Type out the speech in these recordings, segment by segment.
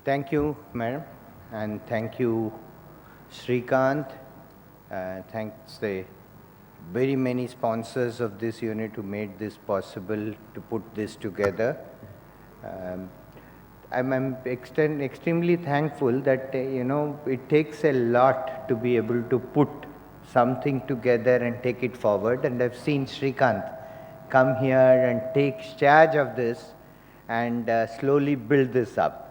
Thank you, madam, and thank you, Srikanth. Thanks the very many sponsors of this unit who made this possible to put this together. Um, I'm extremely thankful that, it takes a lot to be able to put something together and take it forward. And I've seen Srikanth come here and take charge of this and slowly build this up.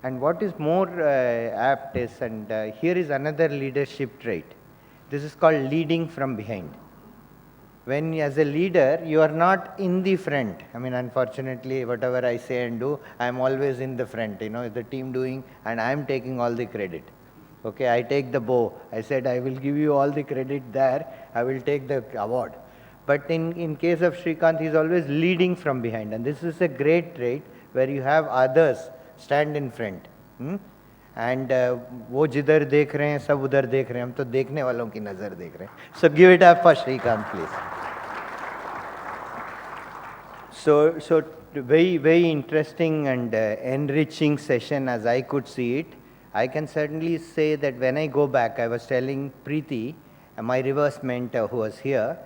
And what is more apt is, and here is another leadership trait. This is called leading from behind. When as a leader, you are not in the front. I mean, unfortunately, whatever I say and do, I am always in the front. The team doing, and I am taking all the credit. Okay, I take the bow. I said, I will give you all the credit there. I will take the award. But in case of Srikanth, he is always leading from behind. And this is a great trait where you have others stand in front. And वो जिधर देख रहे हैं सब उधर देख रहे हैं, हम तो देखने वालों की नज़र देख रहे हैं. So give it up for Srikanth, please. So very interesting and enriching session as I could see it. I can certainly say that when I go back, I was telling Preeti, my reverse mentor who was here,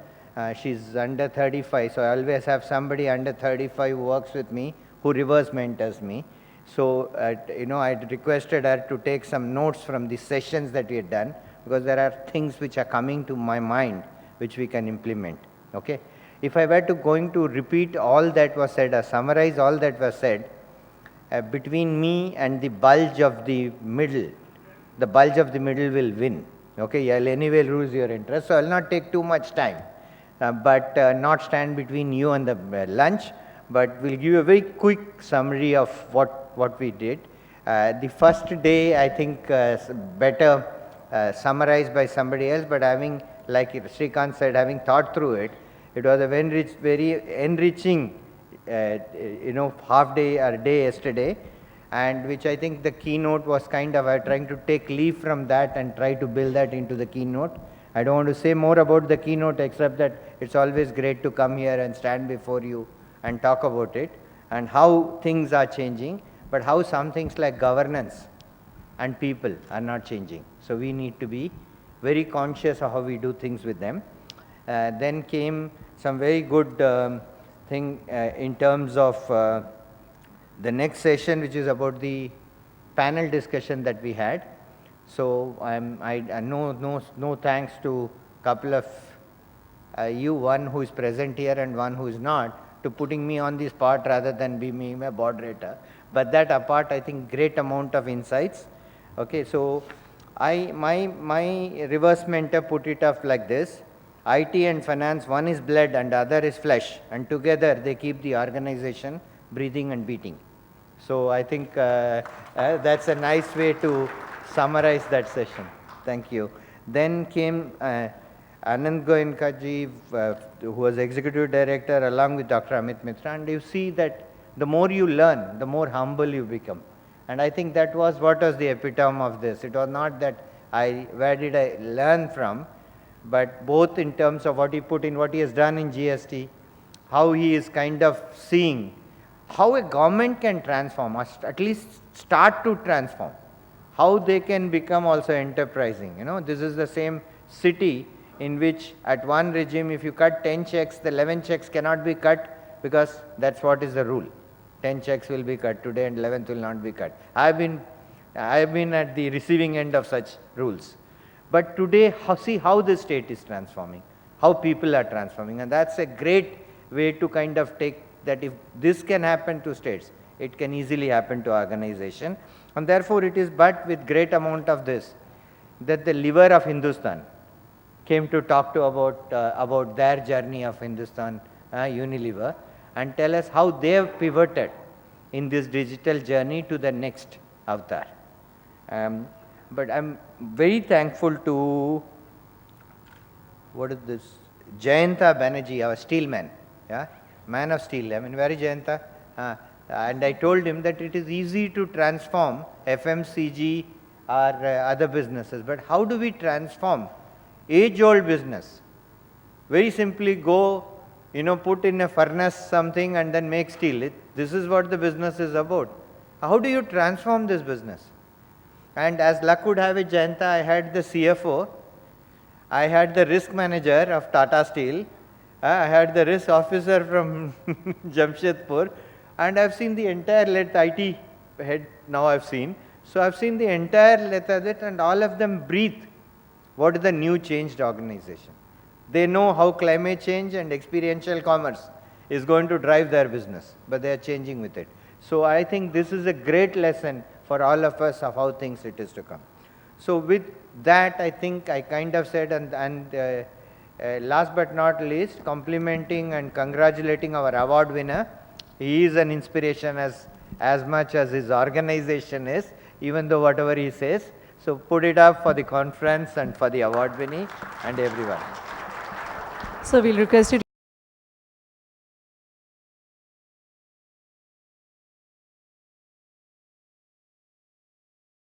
she's under 35, so I always have somebody under 35 who works with me, who reverse mentors me. So, I requested her to take some notes from the sessions that we had done, because there are things which are coming to my mind which we can implement. Okay? If I were going to repeat all that was said or summarize all that was said, between me and the bulge of the middle will win. Okay? I'll anyway lose your interest, so I'll not take too much time, but not stand between you and the lunch, but we'll give you a very quick summary of what we did. The first day, I think, better summarized by somebody else, but having, like Srikanth said, having thought through it, it was a very enriching, half day or day yesterday, and which I think the keynote was kind of trying to take leaf from that and try to build that into the keynote. I don't want to say more about the keynote except that it's always great to come here and stand before you and talk about it and how things are changing, but how some things like governance and people are not changing. So we need to be very conscious of how we do things with them. Then came some very good thing in terms of the next session, which is about the panel discussion that we had. So I no thanks to couple of you, one who is present here and one who is not, to putting me on the spot rather than be me a moderator. But that apart, I think great amount of insights. Okay, so my reverse mentor put it up like this: IT and finance, one is blood and the other is flesh, and together they keep the organization breathing and beating. So I think that's a nice way to summarize that session. Thank you. Then came Anand Goenka-ji, who was executive director, along with Dr. Amit Mitra, and you see that the more you learn, the more humble you become. And I think that was what was the epitome of this. It was not that where did I learn from, but both in terms of what he put in, what he has done in GST, how he is kind of seeing how a government can transform, or at least start to transform, how they can become also enterprising. This is the same city in which at one regime, if you cut 10 checks, the 11 checks cannot be cut, because that's what is the rule. 10 checks will be cut today and 11th will not be cut. I have been at the receiving end of such rules. But today, see how the state is transforming, how people are transforming, and that's a great way to kind of take that. If this can happen to states, it can easily happen to organization. And therefore, it is but with great amount of this that the liver of Hindustan came to talk to about their journey of Hindustan Unilever, and tell us how they have pivoted in this digital journey to the next avatar. But I'm very thankful to, what is this, Jayanta Banerjee, our steel man, man of steel. I mean, where is Jayanta? And I told him that it is easy to transform FMCG or other businesses, but how do we transform age-old business? Very simply go, put in a furnace something and then make steel. This is what the business is about. How do you transform this business? And as luck would have it, Jayanta, I had the CFO, I had the risk manager of Tata Steel, I had the risk officer from Jamshedpur, and I've seen the entire IT head now I've seen. So I've seen the entire and all of them breathe. What is the new changed organization? They know how climate change and experiential commerce is going to drive their business, but they are changing with it. So I think this is a great lesson for all of us of how things it is to come. So with that, I think I kind of said, and last but not least, complimenting and congratulating our award winner. He is an inspiration as much as his organization is, even though whatever he says. So put it up for the conference and for the award winning and everyone. So we'll request you to